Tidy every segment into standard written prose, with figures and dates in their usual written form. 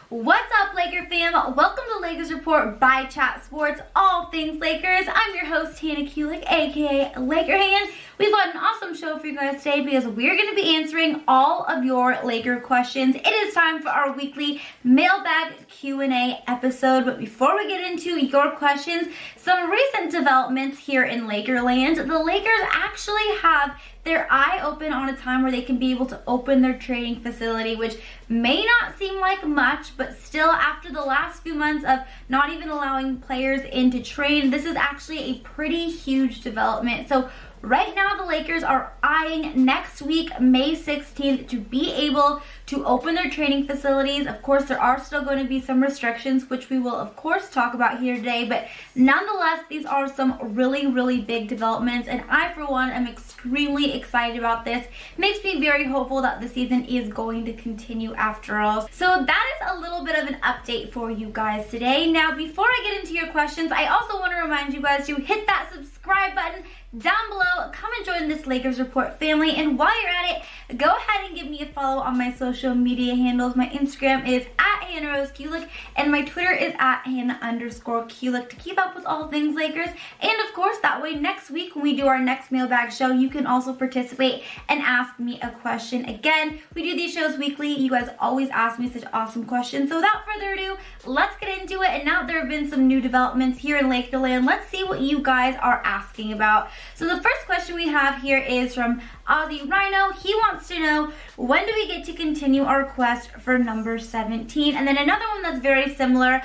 What's up, Laker fam? Welcome to Lakers Report by Chat Sports, all things Lakers. I'm your host, Hannah Kulik, aka Laker Han. We've got an awesome show for you guys today because we're going to be answering all of your Laker questions. It is time for our weekly Mailbag Q&A episode. But before we get into your questions, some recent developments here in Lakerland. The Lakers actually have their eye open on a time where they can be able to open their training facility, which may not seem like much, but still, after the last few months of not even allowing players in to train, this is actually a pretty huge development. So right now, the Lakers are eyeing next week, May 16th, to be able to open their training facilities. Of course, there are still going to be some restrictions, which we will, of course, talk about here today. But nonetheless, these are some really, really big developments. And I, for one, am extremely excited about this. Makes me very hopeful that the season is going to continue after all. So that is a little bit of an update for you guys today. Now, before I get into your questions, I also want to remind you guys to hit that subscribe button down below. Come and join this Lakers Report family. And while you're at it, go ahead and give me a follow on my social media handles. My Instagram is @HannahRoseKulik and my Twitter is @Hannah_Kulik to keep up with all things Lakers. And of course, that way next week when we do our next mailbag show, you can also participate and ask me a question. Again, we do these shows weekly. You guys always ask me such awesome questions. So without further ado, let's get into it. And now there have been some new developments here in Lakerland. Let's see what you guys are asking about. So the first question we have here is from Ozzy Rhino. He wants to know, when do we get to continue our quest for number 17? And then another one that's very similar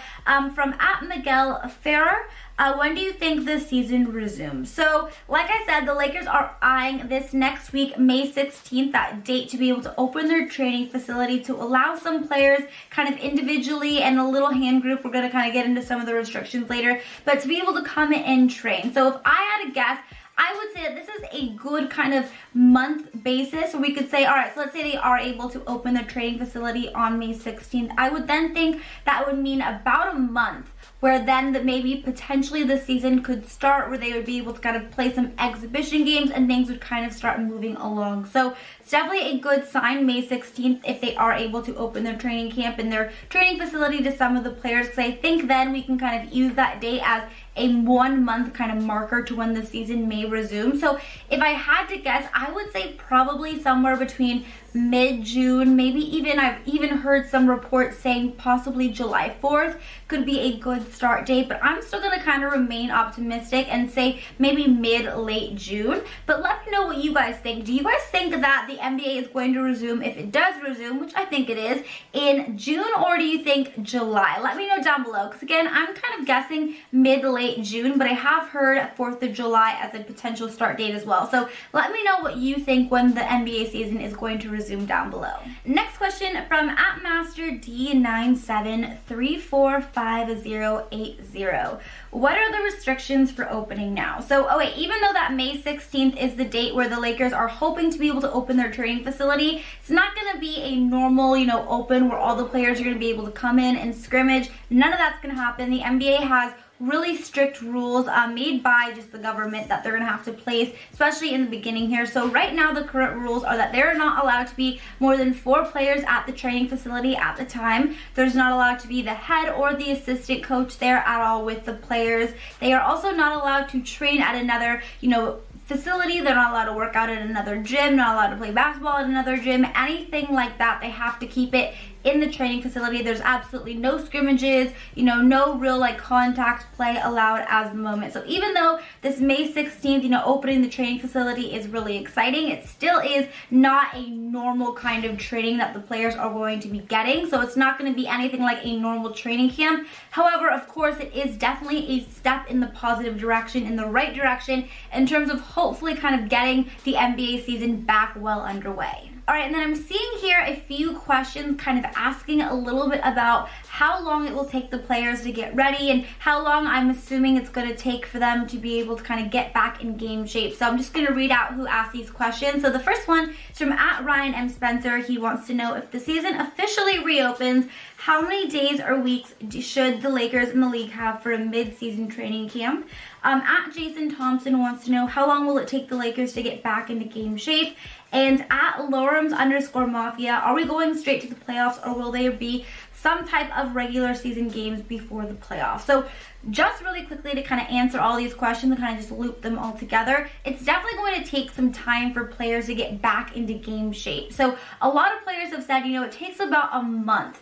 from @Miguel Ferrer. When do you think the season resumes? So, like I said, the Lakers are eyeing this next week, May 16th, that date to be able to open their training facility to allow some players kind of individually and a little hand group. We're going to kind of get into some of the restrictions later, but to be able to come in and train. So if I had to guess, I would say that this is a good kind of month basis. So we could say, all right, so let's say they are able to open their training facility on May 16th. I would then think that would mean about a month where then maybe potentially the season could start, where they would be able to kind of play some exhibition games and things would kind of start moving along. So it's definitely a good sign, May 16th, if they are able to open their training camp and their training facility to some of the players, because I think then we can kind of use that date as a 1 month kind of marker to when the season may resume. So if I had to guess, I would say probably somewhere between mid-June, maybe even, I've even heard some reports saying possibly July 4th could be a good start date, but I'm still gonna kind of remain optimistic and say maybe mid-late June. But let me know what you guys think. Do you guys think that the NBA is going to resume, if it does resume, which I think it is, in June, or do you think July? Let me know down below, because again, I'm kind of guessing mid-late June, but I have heard 4th of July as a potential start date as well. So let me know what you think when the NBA season is going to resume down below. Next question from @MasterD97345080. What are the restrictions for opening now? So, even though that May 16th is the date where the Lakers are hoping to be able to open their training facility, it's not going to be a normal, open where all the players are going to be able to come in and scrimmage. None of that's going to happen. The NBA has really strict rules made by just the government that they're going to have to place, especially in the beginning here. So right now, the current rules are that there are not allowed to be more than 4 players at the training facility at the time. There's not allowed to be the head or the assistant coach there at all with the players. They are also not allowed to train at another, facility. They're not allowed to work out at another gym, not allowed to play basketball at another gym, anything like that. They have to keep it in the training facility. There's absolutely no scrimmages, no real contact play allowed as the moment. So even though this May 16th, opening the training facility is really exciting, it still is not a normal kind of training that the players are going to be getting. So it's not going to be anything like a normal training camp. However, of course, it is definitely a step in the positive direction, in the right direction, in terms of hopefully kind of getting the NBA season back well underway. All right, and then I'm seeing here a few questions kind of asking a little bit about how long it will take the players to get ready and how long I'm assuming it's going to take for them to be able to kind of get back in game shape. So I'm just going to read out who asked these questions. So the first one is from @Ryan M. Spencer. He wants to know, if the season officially reopens, how many days or weeks should the Lakers in the league have for a mid-season training camp? @Jason Thompson wants to know, how long will it take the Lakers to get back into game shape? And @Lorums_Mafia, are we going straight to the playoffs, or will there be some type of regular season games before the playoffs? So just really quickly to kind of answer all these questions and kind of just loop them all together, it's definitely going to take some time for players to get back into game shape. So a lot of players have said, it takes about a month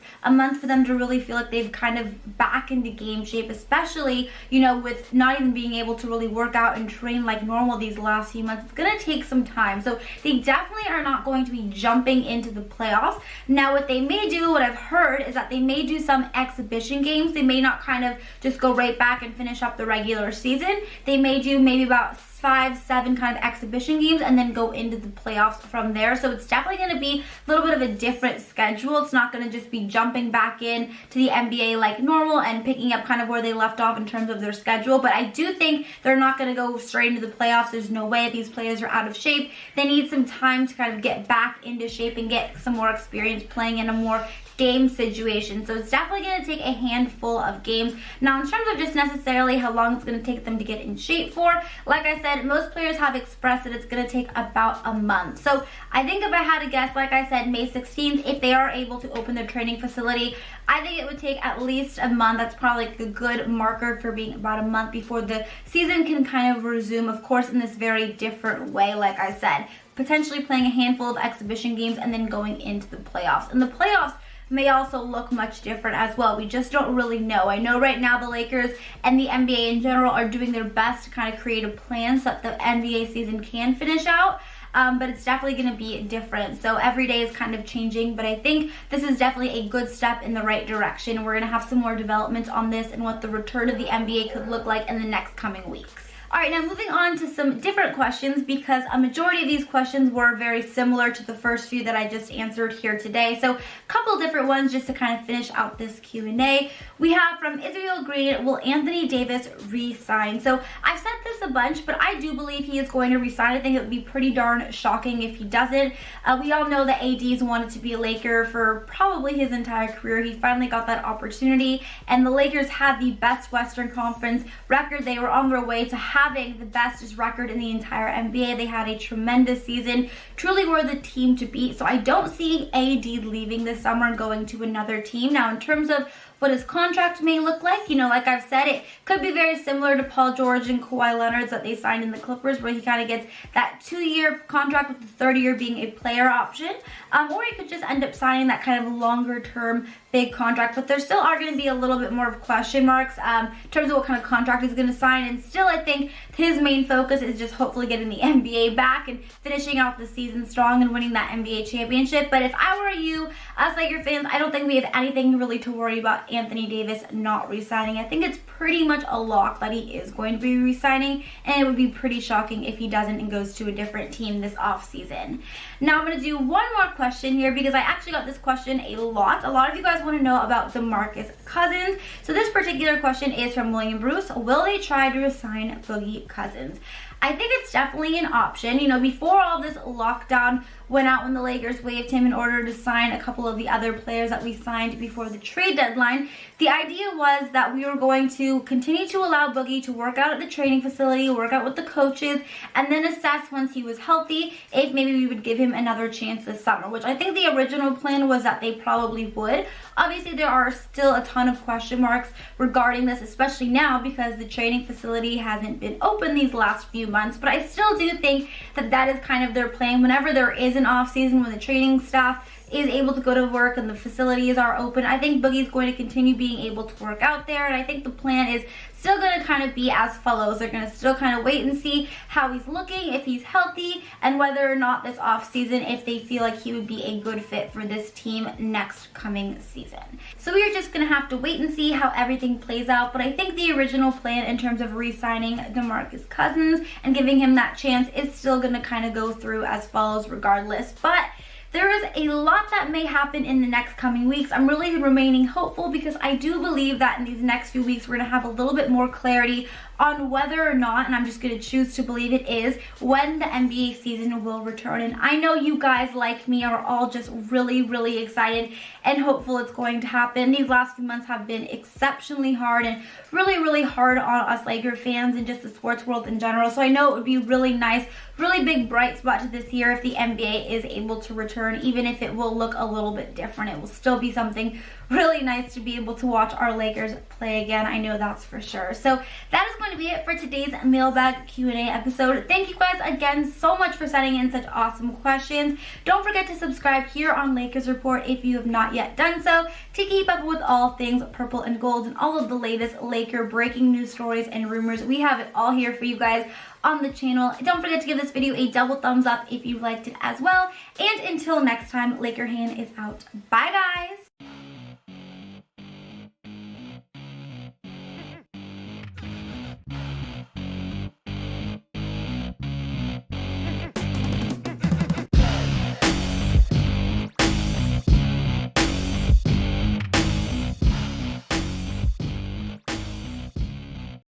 for them to really feel like they've kind of back into game shape, especially, with not even being able to really work out and train like normal these last few months. It's going to take some time. So they definitely are not going to be jumping into the playoffs. Now, what they may do, what I've heard, is that they may do some exhibition games. They may not kind of just go right back and finish up the regular season. They may do maybe about 5-7 kind of exhibition games and then go into the playoffs from there. So it's definitely going to be a little bit of a different schedule. It's not going to just be jumping back in to the NBA like normal and picking up kind of where they left off in terms of their schedule. But I do think they're not going to go straight into the playoffs. There's no way. These players are out of shape. They need some time to kind of get back into shape and get some more experience playing in a more game situation. So it's definitely going to take a handful of games. Now, in terms of just necessarily how long it's going to take them to get in shape for, like I said, most players have expressed that it's going to take about a month. So I think if I had to guess, like I said, May 16th, if they are able to open their training facility, I think it would take at least a month. That's probably like a good marker for being about a month before the season can kind of resume, of course, in this very different way, like I said, potentially playing a handful of exhibition games and then going into the playoffs. And the playoffs may also look much different as well. We just don't really know. I know right now the Lakers and the NBA in general are doing their best to kind of create a plan so that the NBA season can finish out. But it's definitely going to be different. So every day is kind of changing, but I think this is definitely a good step in the right direction. We're going to have some more developments on this and what the return of the NBA could look like in the next coming weeks. All right, now moving on to some different questions, because a majority of these questions were very similar to the first few that I just answered here today. So a couple different ones just to kind of finish out this Q&A. We have from Israel Green, will Anthony Davis re-sign? So I've said this a bunch, but I do believe he is going to re-sign. I think it would be pretty darn shocking if he doesn't. We all know that AD's wanted to be a Laker for probably his entire career. He finally got that opportunity, and the Lakers had the best Western Conference record. They were on their way to having the bestest record in the entire NBA. They had a tremendous season, truly were the team to beat. So I don't see AD leaving this summer and going to another team. Now, in terms of what his contract may look like, like I've said, it could be very similar to Paul George and Kawhi Leonard's that they signed in the Clippers, where he kind of gets that 2-year contract with the third year being a player option. Or he could just end up signing that kind of longer term big contract, but there still are going to be a little bit more of question marks in terms of what kind of contract he's going to sign. And still, I think his main focus is just hopefully getting the NBA back and finishing out the season strong and winning that NBA championship. But if I were you, us Laker fans, I don't think we have anything really to worry about Anthony Davis not re-signing. I think it's pretty much a lock that he is going to be re-signing, and it would be pretty shocking if he doesn't and goes to a different team this offseason. Now I'm going to do one more question here, because I actually got this question a lot. A lot of you guys want to know about DeMarcus Cousins. So this particular question is from William Bruce. Will they try to re-sign Boogie Cousins? I think it's definitely an option. Before all this lockdown went out, when the Lakers waived him in order to sign a couple of the other players that we signed before the trade deadline, the idea was that we were going to continue to allow Boogie to work out at the training facility, work out with the coaches, and then assess once he was healthy if maybe we would give him another chance this summer, which I think the original plan was that they probably would. Obviously, there are still a ton of question marks regarding this, especially now because the training facility hasn't been open these last few months, but I still do think that that is kind of their plan. Whenever there is an off season, when the training staff is able to go to work and the facilities are open, I think Boogie's going to continue being able to work out there, and I think the plan is still going to kind of be as follows. They're going to still kind of wait and see how he's looking, if he's healthy, and whether or not this off season, if they feel like he would be a good fit for this team next coming season. So we are just going to have to wait and see how everything plays out, but I think the original plan in terms of re-signing DeMarcus Cousins and giving him that chance is still going to kind of go through as follows regardless. But there is a lot that may happen in the next coming weeks. I'm really remaining hopeful because I do believe that in these next few weeks we're going to have a little bit more clarity on whether or not, and I'm just going to choose to believe it is, when the NBA season will return. And I know you guys, like me, are all just really, really excited and hopeful it's going to happen. These last few months have been exceptionally hard and really, really hard on us Laker fans and just the sports world in general. So I know it would be really nice, really big bright spot to this year if the NBA is able to return, even if it will look a little bit different. It will still be something really nice to be able to watch our Lakers play again. I know that's for sure. So that is going to be it for today's Mailbag Q&A episode. Thank you guys again so much for sending in such awesome questions. Don't forget to subscribe here on Lakers Report if you have not yet done so to keep up with all things purple and gold and all of the latest Laker breaking news stories and rumors. We have it all here for you guys on the channel. Don't forget to give this video a double thumbs up if you liked it as well. And until next time, Laker Hand is out. Bye guys!